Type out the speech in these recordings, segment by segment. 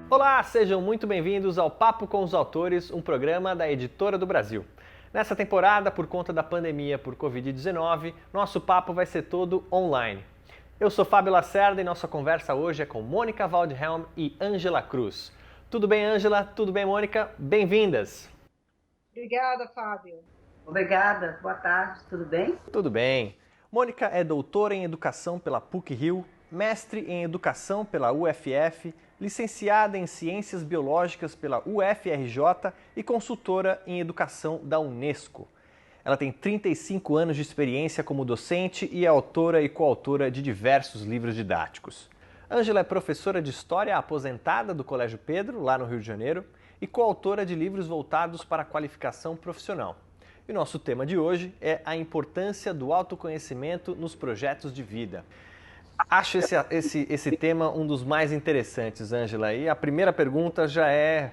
Olá, sejam muito bem-vindos ao Papo com os Autores, um programa da Editora do Brasil. Nessa temporada, por conta da pandemia por Covid-19, nosso papo vai ser todo online. Eu sou Fábio Lacerda e nossa conversa hoje é com Mônica Waldhelm e Ângela Cruz. Tudo bem, Ângela? Tudo bem, Mônica? Bem-vindas! Obrigada, Fábio. Obrigada, boa tarde, tudo bem? Tudo bem. Mônica é doutora em Educação pela PUC-Rio, mestre em Educação pela UFF, licenciada em Ciências Biológicas pela UFRJ e consultora em Educação da Unesco. Ela tem 35 anos de experiência como docente e é autora e coautora de diversos livros didáticos. Ângela é professora de História aposentada do Colégio Pedro, lá no Rio de Janeiro, e coautora de livros voltados para a qualificação profissional. E o nosso tema de hoje é a importância do autoconhecimento nos projetos de vida. Acho esse tema um dos mais interessantes, Ângela. E a primeira pergunta já é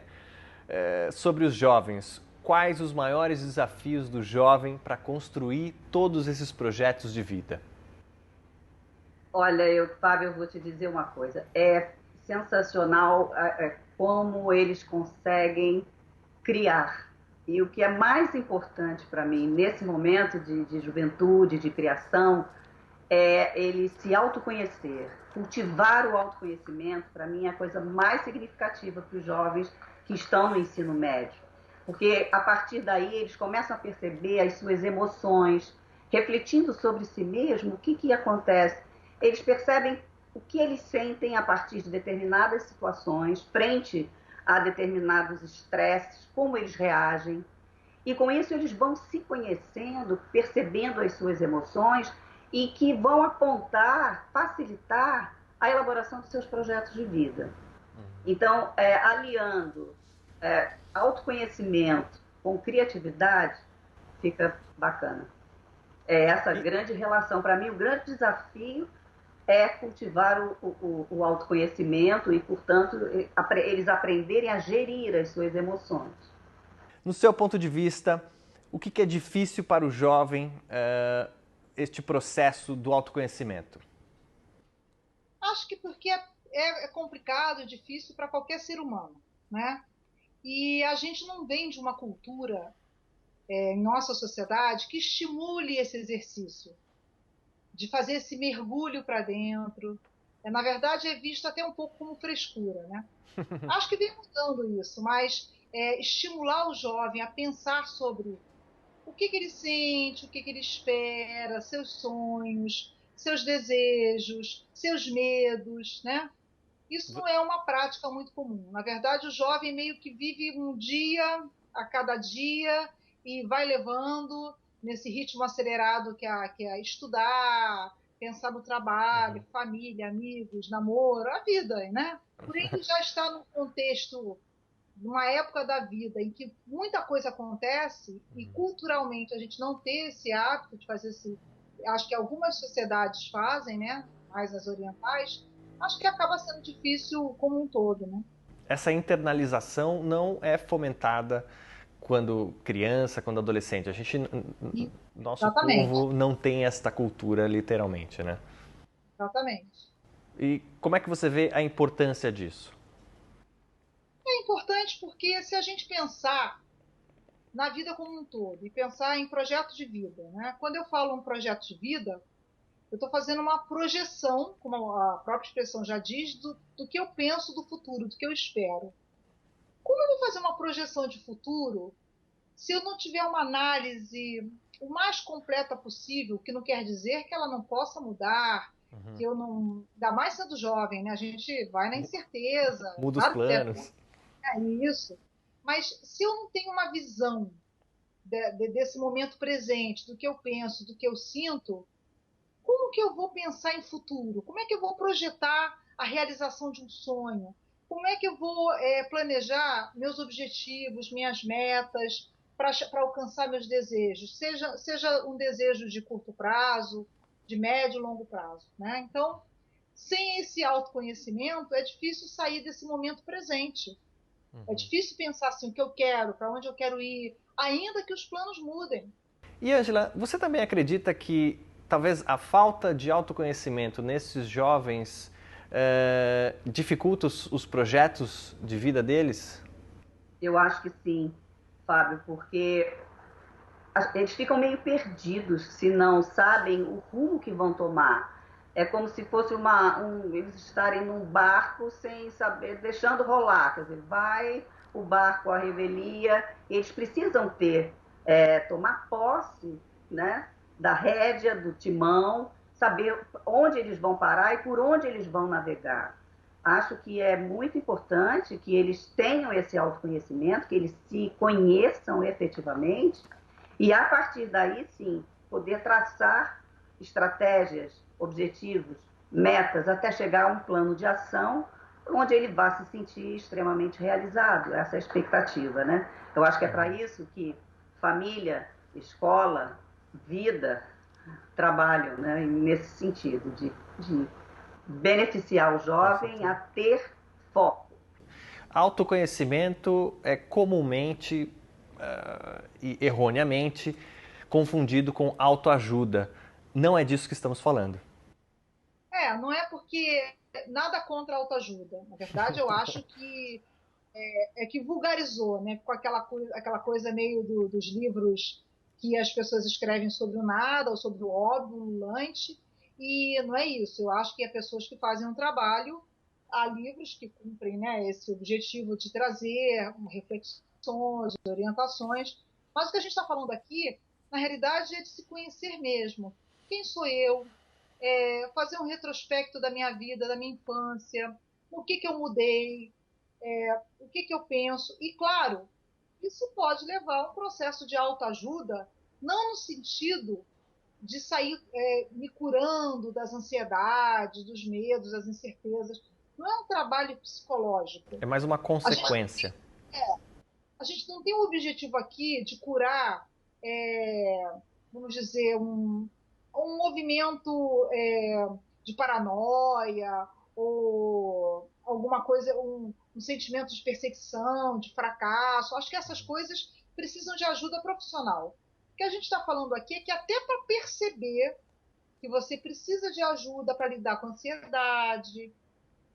sobre os jovens. Quais os maiores desafios do jovem para construir todos esses projetos de vida? Olha, Fábio, eu vou te dizer uma coisa. É sensacional como eles conseguem criar. E o que é mais importante para mim nesse momento de juventude, de criação, é ele se autoconhecer. Cultivar o autoconhecimento, para mim, é a coisa mais significativa para os jovens que estão no ensino médio. Porque a partir daí eles começam a perceber as suas emoções, refletindo sobre si mesmo, o que acontece. Eles percebem o que eles sentem a partir de determinadas situações, frente a determinados estresses, como eles reagem. E com isso eles vão se conhecendo, percebendo as suas emoções e que vão apontar, facilitar a elaboração dos seus projetos de vida. Então, aliando autoconhecimento com criatividade, fica bacana. É essa grande relação. Para mim, o grande desafio é cultivar o autoconhecimento e, portanto, eles aprenderem a gerir as suas emoções. No seu ponto de vista, o que é difícil para o jovem este processo do autoconhecimento? Acho que porque é complicado, difícil para qualquer ser humano, né? E a gente não vem de uma cultura em nossa sociedade que estimule esse exercício, de fazer esse mergulho para dentro. Na verdade, é visto até um pouco como frescura, né? Acho que vem mudando isso, mas estimular o jovem a pensar sobre o que ele sente, o que ele espera, seus sonhos, seus desejos, seus medos, né? Isso não é uma prática muito comum. Na verdade, o jovem meio que vive um dia a cada dia e vai levando nesse ritmo acelerado que é estudar, pensar no trabalho, família, amigos, namoro, a vida, né? Porém, ele já está num contexto, numa época da vida em que muita coisa acontece e culturalmente a gente não tem esse hábito de fazer acho que algumas sociedades fazem, né? Mais as orientais, acho que acaba sendo difícil como um todo, né? Essa internalização não é fomentada quando criança, quando adolescente. Nosso Exatamente. povo não tem esta cultura, literalmente, né? Exatamente. E como é que você vê a importância disso? É importante porque se a gente pensar na vida como um todo e pensar em projeto de vida, né? Quando eu falo um projeto de vida, eu estou fazendo uma projeção, como a própria expressão já diz, do que eu penso do futuro, do que eu espero. Como eu vou fazer uma projeção de futuro se eu não tiver uma análise o mais completa possível, que não quer dizer que ela não possa mudar, que eu não... Ainda mais sendo jovem, né? A gente vai na incerteza. Muda os planos. É isso. Mas se eu não tenho uma visão desse momento presente, do que eu penso, do que eu sinto, como que eu vou pensar em futuro? Como é que eu vou projetar a realização de um sonho? Como é que eu vou planejar meus objetivos, minhas metas, para alcançar meus desejos? Seja um desejo de curto prazo, de médio e longo prazo, né? Então, sem esse autoconhecimento, é difícil sair desse momento presente. É difícil pensar assim, o que eu quero, para onde eu quero ir, ainda que os planos mudem. E, Ângela, você também acredita que talvez a falta de autoconhecimento nesses jovens dificulta os projetos de vida deles? Eu acho que sim, Fábio, porque eles ficam meio perdidos se não sabem o rumo que vão tomar. É como se fosse eles estarem num barco sem saber, deixando rolar. Quer dizer, vai o barco à revelia, eles precisam tomar posse, né, da rédea, do timão, saber onde eles vão parar e por onde eles vão navegar. Acho que é muito importante que eles tenham esse autoconhecimento, que eles se conheçam efetivamente e, a partir daí, sim, poder traçar estratégias, objetivos, metas, até chegar a um plano de ação onde ele vá se sentir extremamente realizado. Essa é a expectativa, né? Eu acho que é para isso que família, escola, vida trabalham, né? Nesse sentido de beneficiar o jovem a ter foco. Autoconhecimento é comumente e erroneamente confundido com autoajuda. Não é disso que estamos falando. Não é porque nada contra a autoajuda. Na verdade, eu acho que que vulgarizou, né? Com aquela coisa meio dos livros que as pessoas escrevem sobre o nada ou sobre o óbvio, o lulante. E não é isso. Eu acho que é pessoas que fazem um trabalho, há livros que cumprem, né, esse objetivo de trazer reflexões, orientações. Mas o que a gente está falando aqui, na realidade, é de se conhecer mesmo. Quem sou eu? Fazer um retrospecto da minha vida, da minha infância, o que eu mudei, o que eu penso. E, claro, isso pode levar a um processo de autoajuda, não no sentido de sair me curando das ansiedades, dos medos, das incertezas. Não é um trabalho psicológico. É mais uma consequência. A gente não tem o objetivo aqui de curar, vamos dizer, um movimento de paranoia ou alguma coisa, um sentimento de perseguição, de fracasso. Acho que essas coisas precisam de ajuda profissional. O que a gente está falando aqui é que até para perceber que você precisa de ajuda para lidar com ansiedade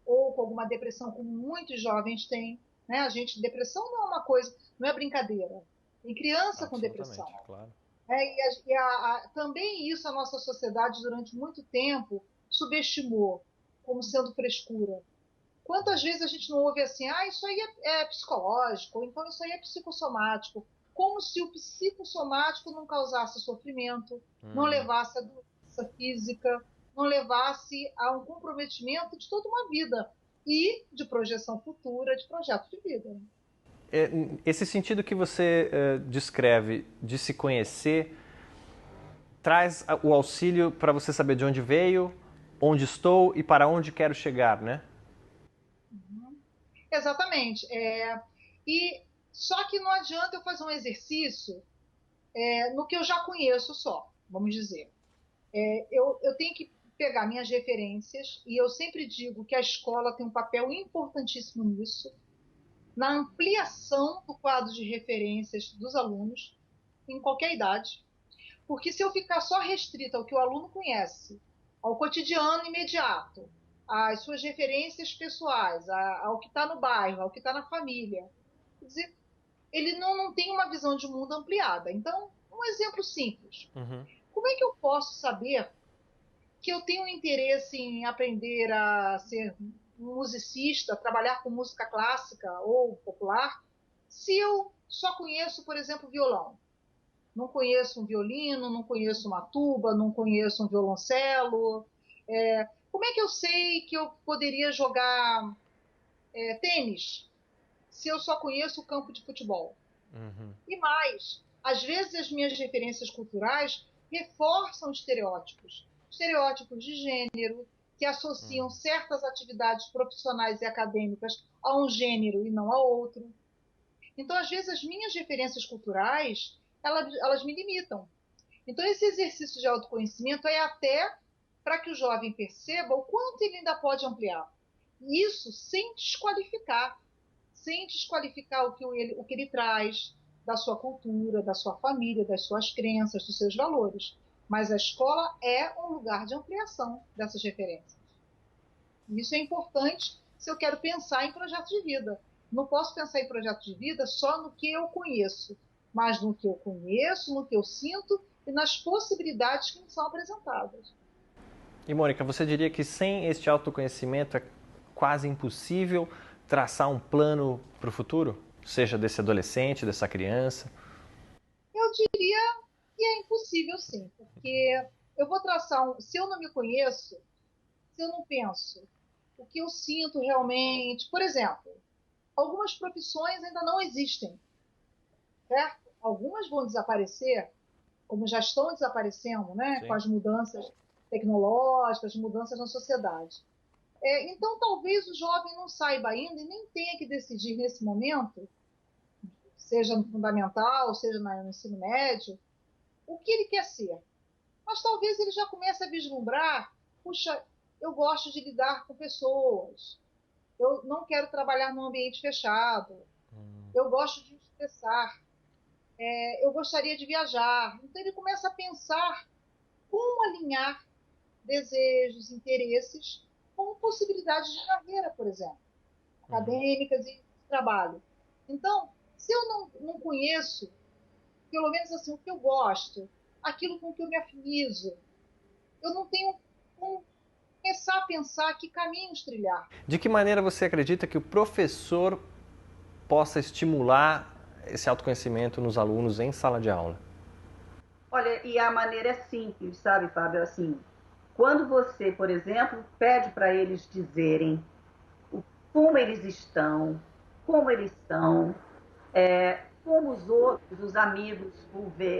ou com alguma depressão, como muitos jovens têm, né? Depressão não é uma coisa, não é brincadeira. Tem criança com depressão. Claro. Também isso a nossa sociedade durante muito tempo subestimou como sendo frescura. Quantas vezes a gente não ouve assim, isso aí é psicológico, ou então isso aí é psicossomático, como se o psicossomático não causasse sofrimento, não levasse a doença física, não levasse a um comprometimento de toda uma vida e de projeção futura, de projeto de vida. Esse sentido que você descreve de se conhecer traz o auxílio para você saber de onde veio, onde estou e para onde quero chegar, né? Exatamente. E só que não adianta eu fazer um exercício no que eu já conheço só, vamos dizer. Eu tenho que pegar minhas referências, e eu sempre digo que a escola tem um papel importantíssimo nisso, na ampliação do quadro de referências dos alunos, em qualquer idade. Porque se eu ficar só restrita ao que o aluno conhece, ao cotidiano imediato, às suas referências pessoais, ao que está no bairro, ao que está na família, quer dizer, ele não tem uma visão de mundo ampliada. Então, um exemplo simples. Como é que eu posso saber que eu tenho interesse em aprender a ser um musicista, trabalhar com música clássica ou popular, se eu só conheço, por exemplo, violão? Não conheço um violino, não conheço uma tuba, não conheço um violoncelo. Como é que eu sei que eu poderia jogar tênis se eu só conheço o campo de futebol? E mais, às vezes as minhas referências culturais reforçam estereótipos de gênero, que associam certas atividades profissionais e acadêmicas a um gênero e não a outro. Então, às vezes, as minhas referências culturais, elas me limitam. Então, esse exercício de autoconhecimento é até para que o jovem perceba o quanto ele ainda pode ampliar. Isso sem desqualificar o que ele traz, da sua cultura, da sua família, das suas crenças, dos seus valores. Mas a escola é um lugar de ampliação dessas referências. Isso é importante se eu quero pensar em projeto de vida. Não posso pensar em projeto de vida só no que eu conheço, mas no que eu conheço, no que eu sinto e nas possibilidades que me são apresentadas. E Mônica, você diria que sem este autoconhecimento é quase impossível traçar um plano para o futuro? Seja desse adolescente, dessa criança? Eu diria que é impossível sim, porque eu vou traçar se eu não me conheço, se eu não penso o que eu sinto realmente, por exemplo, algumas profissões ainda não existem, certo? Algumas vão desaparecer, como já estão desaparecendo, né, com Sim. as mudanças tecnológicas, mudanças na sociedade. Então, talvez o jovem não saiba ainda e nem tenha que decidir nesse momento, seja no fundamental, seja no ensino médio, o que ele quer ser. Mas talvez ele já comece a vislumbrar, puxa, eu gosto de lidar com pessoas, eu não quero trabalhar num ambiente fechado, eu gosto de me expressar, eu gostaria de viajar. Então ele começa a pensar como alinhar desejos, interesses com possibilidades de carreira, por exemplo, acadêmicas e de trabalho. Então, se eu não conheço, pelo menos assim, o que eu gosto, aquilo com que eu me afinizo, eu não tenho como começar a pensar que caminhos trilhar. De que maneira você acredita que o professor possa estimular esse autoconhecimento nos alunos em sala de aula? Olha, e a maneira é simples, sabe, Fábio? Assim, quando você, por exemplo, pede para eles dizerem como eles estão, como eles são, como os outros, os amigos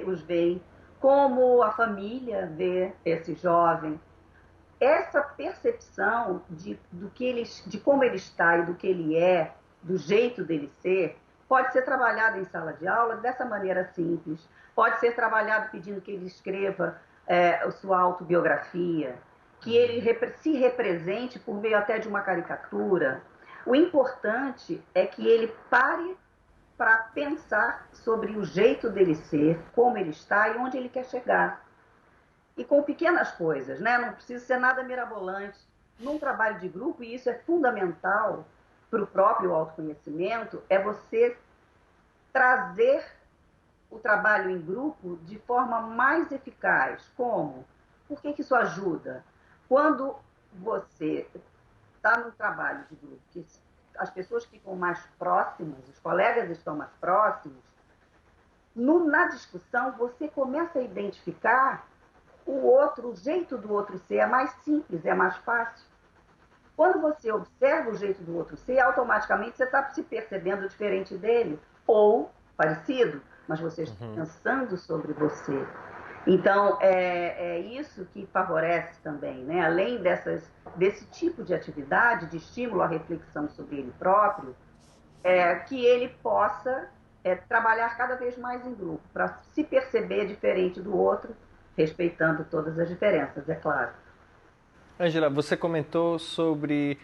os veem, como a família vê esse jovem, essa percepção de como ele está e do que ele é, do jeito dele ser, pode ser trabalhada em sala de aula dessa maneira simples. Pode ser trabalhado pedindo que ele escreva a sua autobiografia, que ele se represente por meio até de uma caricatura. O importante é que ele pare para pensar sobre o jeito dele ser, como ele está e onde ele quer chegar. E com pequenas coisas, né? Não precisa ser nada mirabolante. Num trabalho de grupo, e isso é fundamental para o próprio autoconhecimento, é você trazer o trabalho em grupo de forma mais eficaz. Como? Por que isso ajuda? Quando você está no trabalho de grupo, que as pessoas ficam mais próximas, os colegas estão mais próximos, na discussão você começa a identificar o jeito do outro ser é mais simples, é mais fácil. Quando você observa o jeito do outro ser, automaticamente você está se percebendo diferente dele, ou parecido, mas você está pensando sobre você. Então, é isso que favorece também, né? Além desse tipo de atividade, de estímulo à reflexão sobre ele próprio, que ele possa trabalhar cada vez mais em grupo, para se perceber diferente do outro, respeitando todas as diferenças, é claro. Ângela, você comentou sobre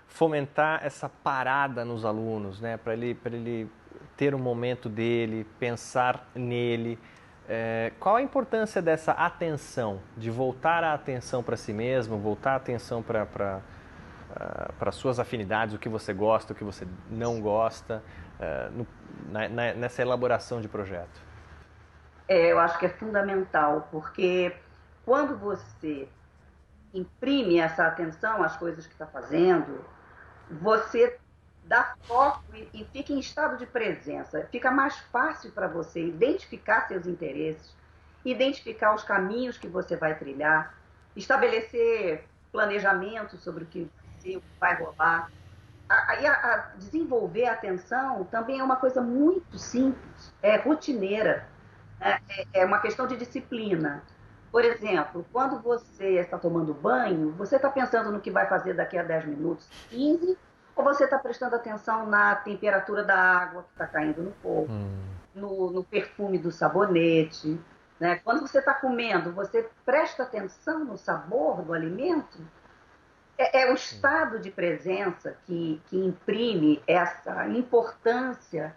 fomentar essa parada nos alunos, né? Para ele ter um momento dele, pensar nele. Qual a importância dessa atenção, de voltar a atenção para si mesmo, voltar a atenção para suas afinidades, o que você gosta, o que você não gosta, nessa elaboração de projeto? Eu acho que é fundamental, porque quando você imprime essa atenção às coisas que está fazendo, você dá foco e fica em estado de presença. Fica mais fácil para você identificar seus interesses, identificar os caminhos que você vai trilhar, estabelecer planejamento sobre o que vai rolar. Desenvolver a atenção também é uma coisa muito simples, é rotineira, é uma questão de disciplina. Por exemplo, quando você está tomando banho, você está pensando no que vai fazer daqui a 10 minutos, 15, ou você está prestando atenção na temperatura da água que está caindo no fogo, no perfume do sabonete, né? Quando você está comendo, você presta atenção no sabor do alimento? É o estado de presença que imprime essa importância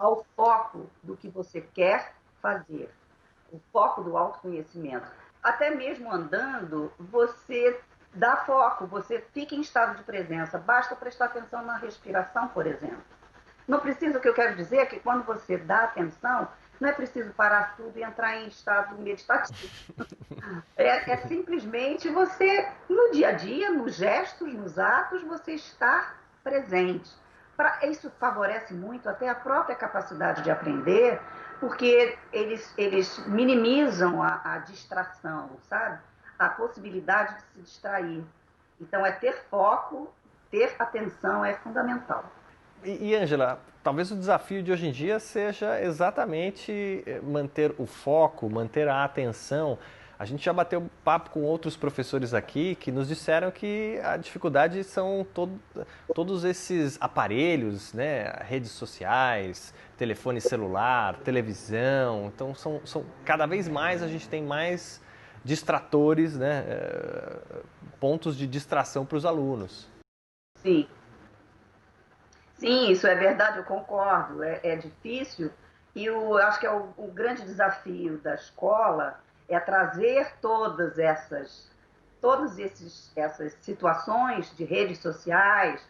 ao foco do que você quer fazer, o foco do autoconhecimento. Até mesmo andando, você dá foco, você fica em estado de presença. Basta prestar atenção na respiração, por exemplo. Não precisa, o que eu quero dizer é que quando você dá atenção, não é preciso parar tudo e entrar em estado meditativo. É simplesmente você, no dia a dia, nos gestos, nos atos, você estar presente. Isso favorece muito até a própria capacidade de aprender, porque eles minimizam a distração, sabe? A possibilidade de se distrair. Então, ter foco, ter atenção é fundamental. E Ângela, talvez o desafio de hoje em dia seja exatamente manter o foco, manter a atenção. A gente já bateu papo com outros professores aqui que nos disseram que a dificuldade são todos esses aparelhos, né? Redes sociais, telefone celular, televisão. Então, cada vez mais a gente tem mais distratores, né? Pontos de distração para os alunos. Sim. Sim, isso é verdade, eu concordo. É difícil e eu acho que o grande desafio da escola é trazer essas situações de redes sociais,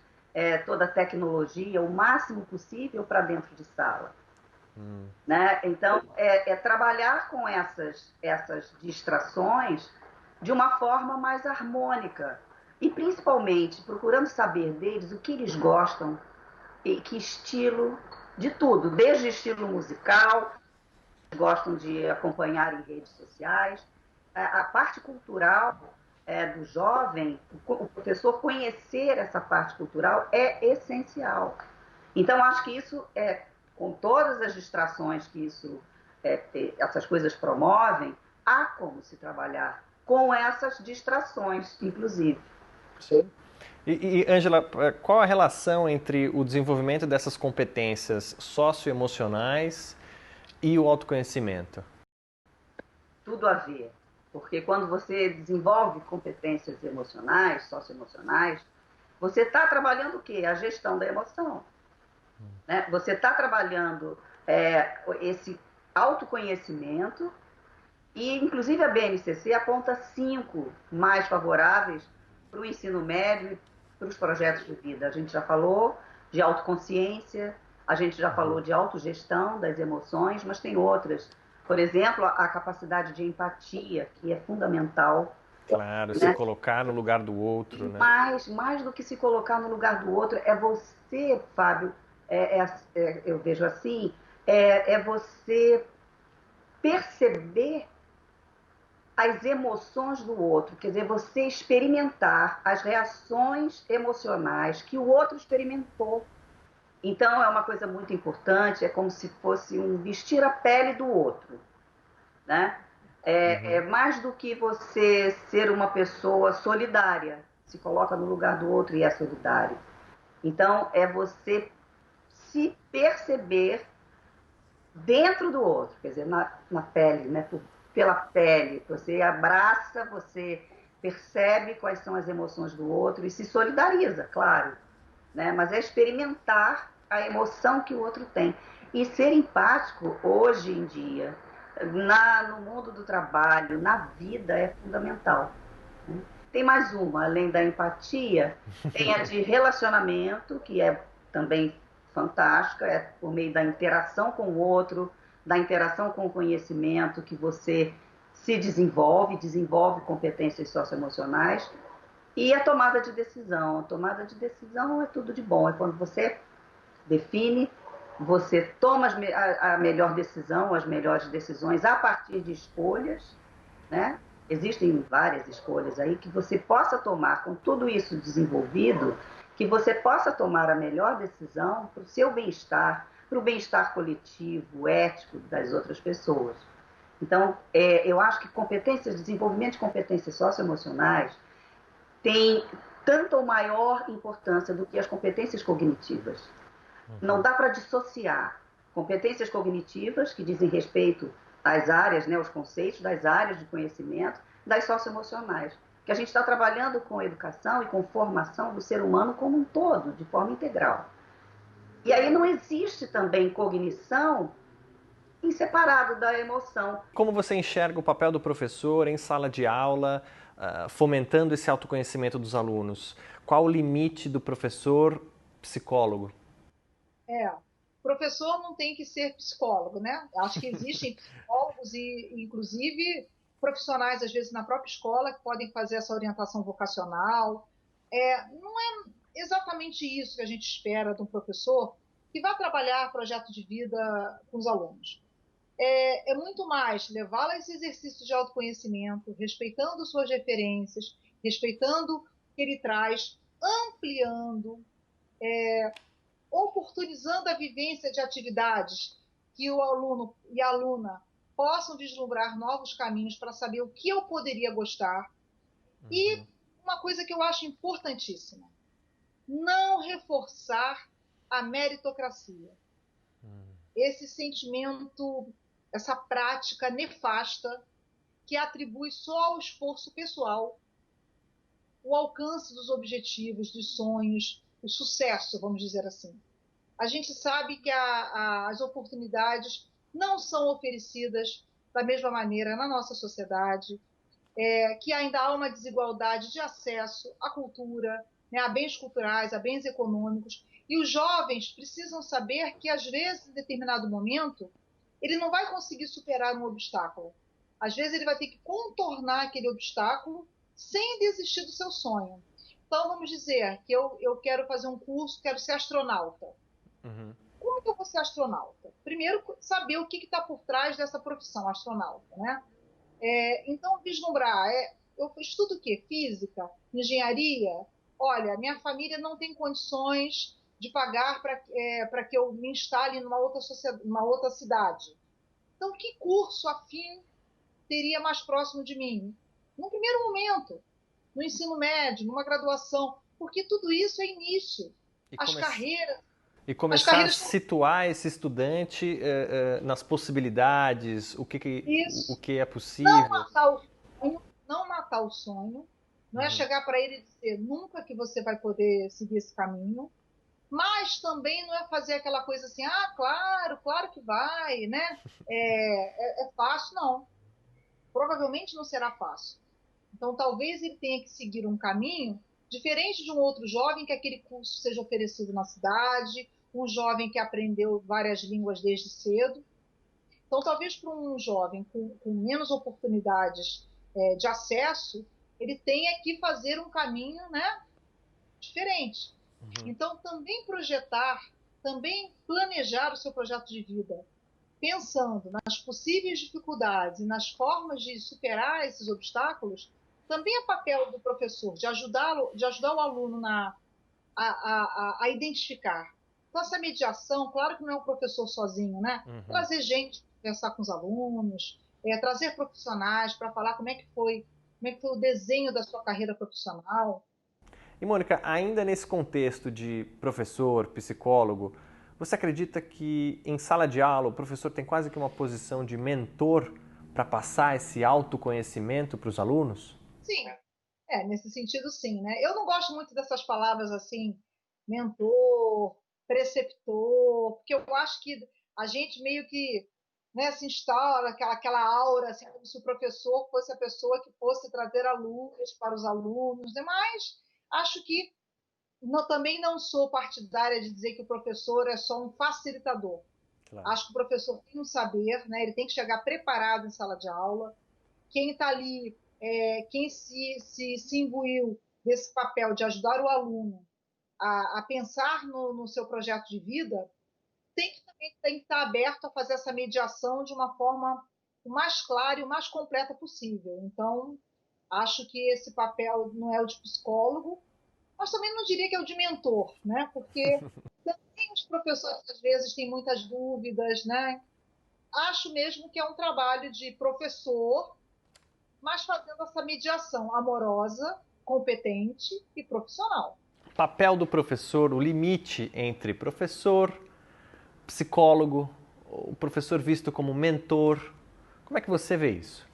toda a tecnologia, o máximo possível para dentro de sala. Né? Então, trabalhar com essas distrações de uma forma mais harmônica e, principalmente, procurando saber deles o que eles gostam, e que estilo, de tudo, desde estilo musical, gostam de acompanhar em redes sociais, a parte cultural do jovem, o professor conhecer essa parte cultural é essencial. Então, acho que isso, com todas as distrações que essas coisas promovem, há como se trabalhar com essas distrações, inclusive. Sim. E Ângela, qual a relação entre o desenvolvimento dessas competências socioemocionais e o autoconhecimento? Tudo a ver, porque quando você desenvolve competências emocionais, socioemocionais, você está trabalhando o quê? A gestão da emoção. Né? Você está trabalhando esse autoconhecimento e, inclusive, a BNCC aponta 5 mais favoráveis para o ensino médio e para os projetos de vida. A gente já falou de autoconsciência, a gente já falou de autogestão das emoções, mas tem outras. Por exemplo, a capacidade de empatia, que é fundamental. Claro, se colocar no lugar do outro, né? Mais do que se colocar no lugar do outro, é você, Fábio, eu vejo assim, é você perceber as emoções do outro, quer dizer, você experimentar as reações emocionais que o outro experimentou. Então, é uma coisa muito importante, é como se fosse vestir a pele do outro, né? É mais do que você ser uma pessoa solidária, se coloca no lugar do outro e é solidário. Então, é você se perceber dentro do outro, quer dizer, na pele, né? Pela pele. Você abraça, você percebe quais são as emoções do outro e se solidariza, claro. Né? Mas é experimentar a emoção que o outro tem. E ser empático, hoje em dia, no mundo do trabalho, na vida, é fundamental. Né? Tem mais uma, além da empatia, tem a de relacionamento, que é também fantástica, é por meio da interação com o outro, da interação com o conhecimento, que você se desenvolve competências socioemocionais, e a tomada de decisão. A tomada de decisão é tudo de bom, é quando você define, você toma a melhor decisão, as melhores decisões a partir de escolhas, né? Existem várias escolhas aí que você possa tomar com tudo isso desenvolvido, que você possa tomar a melhor decisão para o seu bem-estar, para o bem-estar coletivo, ético das outras pessoas. Então, eu acho que desenvolvimento de competências socioemocionais tem tanto ou maior importância do que as competências cognitivas. Não dá para dissociar competências cognitivas, que dizem respeito às áreas, né, os conceitos das áreas de conhecimento, das socioemocionais. Que a gente está trabalhando com educação e com formação do ser humano como um todo, de forma integral. E aí não existe também cognição em separado da emoção. Como você enxerga o papel do professor em sala de aula, fomentando esse autoconhecimento dos alunos? Qual o limite do professor psicólogo? O professor não tem que ser psicólogo, né? Acho que existem psicólogos e, inclusive, profissionais, às vezes, na própria escola, que podem fazer essa orientação vocacional. Não é exatamente isso que a gente espera de um professor que vai trabalhar projeto de vida com os alunos. É muito mais levá-la a esse exercício de autoconhecimento, respeitando suas referências, respeitando o que ele traz, ampliando, oportunizando a vivência de atividades que o aluno e a aluna possam vislumbrar novos caminhos para saber o que eu poderia gostar. E uma coisa que eu acho importantíssima, não reforçar a meritocracia. Esse sentimento, essa prática nefasta que atribui só ao esforço pessoal o alcance dos objetivos, dos sonhos, o sucesso, vamos dizer assim. A gente sabe que as oportunidades não são oferecidas da mesma maneira na nossa sociedade, que ainda há uma desigualdade de acesso à cultura, né, a bens culturais, a bens econômicos, e os jovens precisam saber que, às vezes, em determinado momento, ele não vai conseguir superar um obstáculo. Às vezes, ele vai ter que contornar aquele obstáculo sem desistir do seu sonho. Então, vamos dizer que eu quero fazer um curso, quero ser astronauta. Como que eu vou ser astronauta? Primeiro, saber o que está por trás dessa profissão, astronauta, né? Então, vislumbrar, eu estudo o quê? Física? Engenharia? Olha, minha família não tem condições de pagar para que eu me instale numa outra cidade. Então, que curso afim teria mais próximo de mim? No primeiro momento, no ensino médio, numa graduação, porque tudo isso é início. As carreiras E começar a situar esse estudante nas possibilidades, o que é possível. Não matar o sonho, não é chegar para ele e dizer nunca que você vai poder seguir esse caminho, mas também não é fazer aquela coisa assim, claro que vai, né? É fácil, não. Provavelmente não será fácil. Então, talvez ele tenha que seguir um caminho diferente de um outro jovem que aquele curso seja oferecido na cidade, um jovem que aprendeu várias línguas desde cedo. Então, talvez para um jovem com menos oportunidades de acesso, ele tenha que fazer um caminho, né, diferente. Então, também projetar, também planejar o seu projeto de vida, pensando nas possíveis dificuldades e nas formas de superar esses obstáculos, também é papel do professor de ajudar o aluno a identificar. Então, essa mediação, claro que não é o professor sozinho, né? Trazer gente para conversar com os alunos, trazer profissionais para falar como é que foi o desenho da sua carreira profissional. E, Mônica, ainda nesse contexto de professor, psicólogo, você acredita que em sala de aula o professor tem quase que uma posição de mentor para passar esse autoconhecimento para os alunos? Sim, nesse sentido sim, né? Eu não gosto muito dessas palavras assim, mentor, preceptor, porque eu acho que a gente meio que, né, se instala aquela aura, assim, como se o professor fosse a pessoa que fosse trazer a luz para os alunos, né? Mas acho que também não sou partidária de dizer que o professor é só um facilitador. Claro. Acho que o professor tem um saber, né? Ele tem que chegar preparado em sala de aula. Quem está ali, quem se imbuiu desse papel de ajudar o aluno a pensar no seu projeto de vida, tem que estar aberto a fazer essa mediação de uma forma o mais clara e o mais completa possível. Então, acho que esse papel não é o de psicólogo, mas também não diria que é o de mentor, né? Porque também os professores, às vezes, têm muitas dúvidas, né? Acho mesmo que é um trabalho de professor, mas fazendo essa mediação amorosa, competente e profissional. Papel do professor, o limite entre professor, psicólogo, o professor visto como mentor. Como é que você vê isso?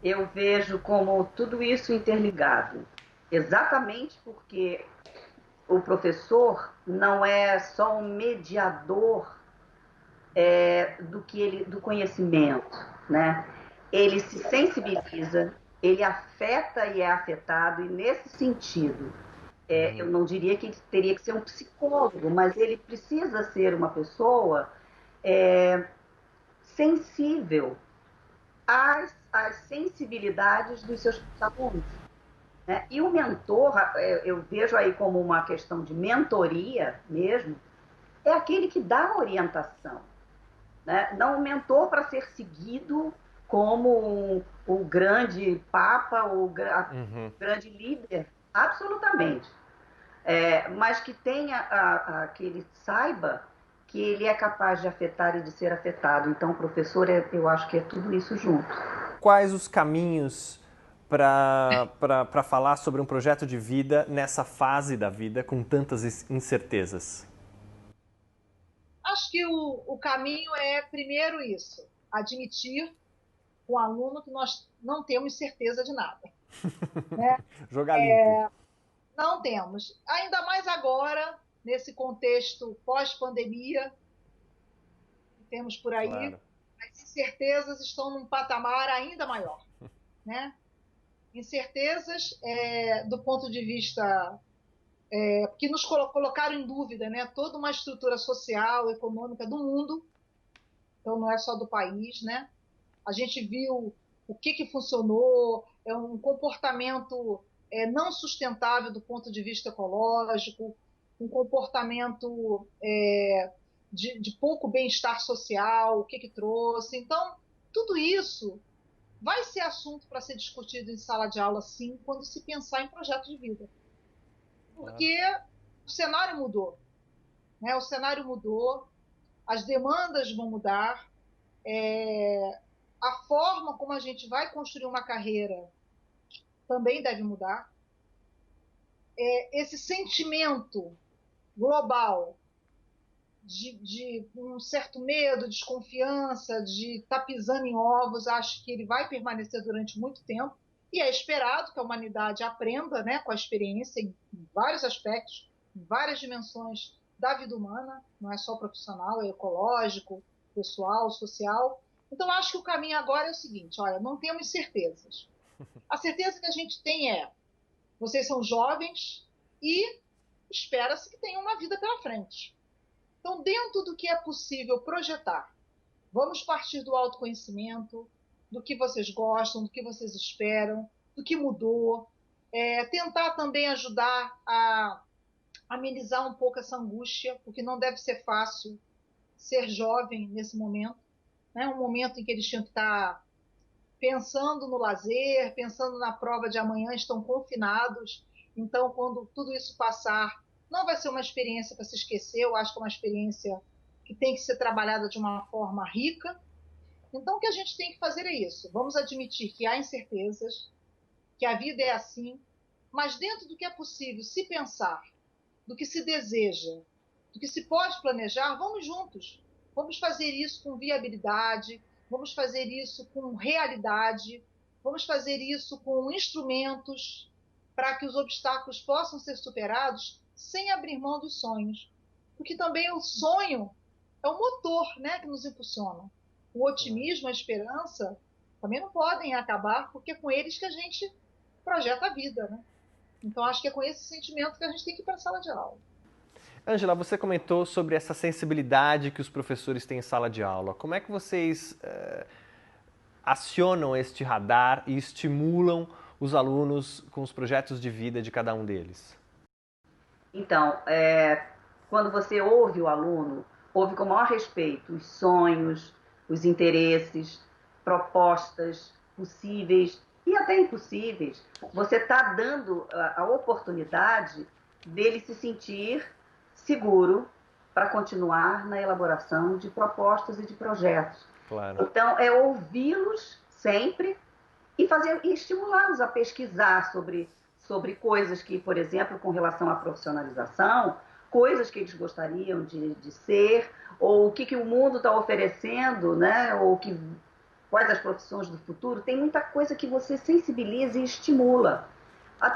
Eu vejo como tudo isso interligado. Exatamente porque o professor não é só um mediador do conhecimento, né? Ele se sensibiliza, ele afeta e é afetado, e nesse sentido, eu não diria que ele teria que ser um psicólogo, mas ele precisa ser uma pessoa sensível às sensibilidades dos seus alunos, né? E o mentor, eu vejo aí como uma questão de mentoria mesmo, é aquele que dá orientação, né? Não o mentor para ser seguido como o grande papa, grande líder, absolutamente. Mas que tenha que ele saiba que ele é capaz de afetar e de ser afetado. Então, o professor, eu acho que é tudo isso junto. Quais os caminhos para falar sobre um projeto de vida nessa fase da vida com tantas incertezas? Acho que o caminho é, primeiro, isso: admitir com o aluno que nós não temos certeza de nada. Né? Jogar limpo. Não temos. Ainda mais agora, nesse contexto pós-pandemia que temos por aí, claro. As incertezas estão num patamar ainda maior. Né? Incertezas do ponto de vista que nos colocaram em dúvida, né? Toda uma estrutura social, econômica do mundo, então não é só do país, né? A gente viu o que funcionou, um comportamento não sustentável do ponto de vista ecológico, um comportamento de pouco bem-estar social, o que trouxe. Então, tudo isso vai ser assunto para ser discutido em sala de aula, sim, quando se pensar em projeto de vida. Porque o cenário mudou. Né? O cenário mudou, as demandas vão mudar, a forma como a gente vai construir uma carreira também deve mudar. Esse sentimento global de um certo medo, desconfiança, de estar pisando em ovos, acho que ele vai permanecer durante muito tempo, e é esperado que a humanidade aprenda, né, com a experiência em vários aspectos, em várias dimensões da vida humana, não é só profissional, é ecológico, pessoal, social. Então, acho que o caminho agora é o seguinte: olha, não temos certezas. A certeza que a gente tem vocês são jovens e espera-se que tenham uma vida pela frente. Então, dentro do que é possível projetar, vamos partir do autoconhecimento, do que vocês gostam, do que vocês esperam, do que mudou, tentar também ajudar a amenizar um pouco essa angústia, porque não deve ser fácil ser jovem nesse momento, né? Um momento em que eles tinham que estar pensando no lazer, pensando na prova de amanhã, estão confinados. Então, quando tudo isso passar, não vai ser uma experiência para se esquecer, eu acho que é uma experiência que tem que ser trabalhada de uma forma rica. Então, o que a gente tem que fazer é isso: vamos admitir que há incertezas, que a vida é assim, mas dentro do que é possível se pensar, do que se deseja, do que se pode planejar, vamos juntos. Vamos fazer isso com viabilidade, vamos fazer isso com realidade, vamos fazer isso com instrumentos para que os obstáculos possam ser superados sem abrir mão dos sonhos. Porque também o sonho é o motor, né, que nos impulsiona. O otimismo, a esperança também não podem acabar, porque é com eles que a gente projeta a vida, né? Então, acho que é com esse sentimento que a gente tem que ir para a sala de aula. Ângela, você comentou sobre essa sensibilidade que os professores têm em sala de aula. Como é que vocês acionam este radar e estimulam os alunos com os projetos de vida de cada um deles? Então, quando você ouve o aluno, ouve com o maior respeito os sonhos, os interesses, propostas possíveis e até impossíveis. Você está dando a oportunidade dele se sentir seguro para continuar na elaboração de propostas e de projetos. Claro. Então, é ouvi-los sempre e estimulá-los a pesquisar sobre coisas que, por exemplo, com relação à profissionalização, coisas que eles gostariam de ser, ou o que o mundo está oferecendo, né? Ou quais as profissões do futuro. Tem muita coisa que você sensibiliza e estimula,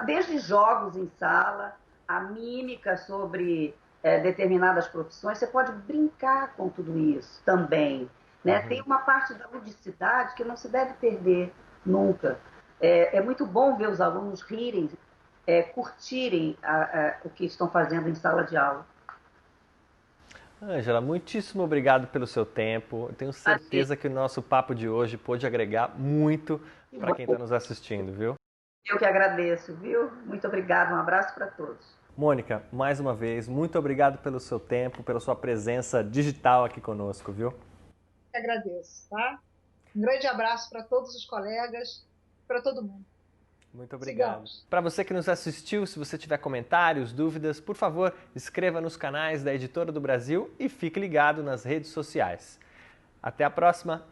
desde jogos em sala, a mímica sobre determinadas profissões, você pode brincar com tudo isso também. Né? Tem uma parte da ludicidade que não se deve perder nunca. É muito bom ver os alunos rirem, curtirem o que estão fazendo em sala de aula. Ângela, muitíssimo obrigado pelo seu tempo. Eu tenho certeza que o nosso papo de hoje pôde agregar muito para quem está nos assistindo, viu? Eu que agradeço, viu? Muito obrigado, um abraço para todos. Mônica, mais uma vez, muito obrigado pelo seu tempo, pela sua presença digital aqui conosco, viu? Eu agradeço, tá? Um grande abraço para todos os colegas, para todo mundo. Muito obrigado. Para você que nos assistiu, se você tiver comentários, dúvidas, por favor, escreva nos canais da Editora do Brasil e fique ligado nas redes sociais. Até a próxima!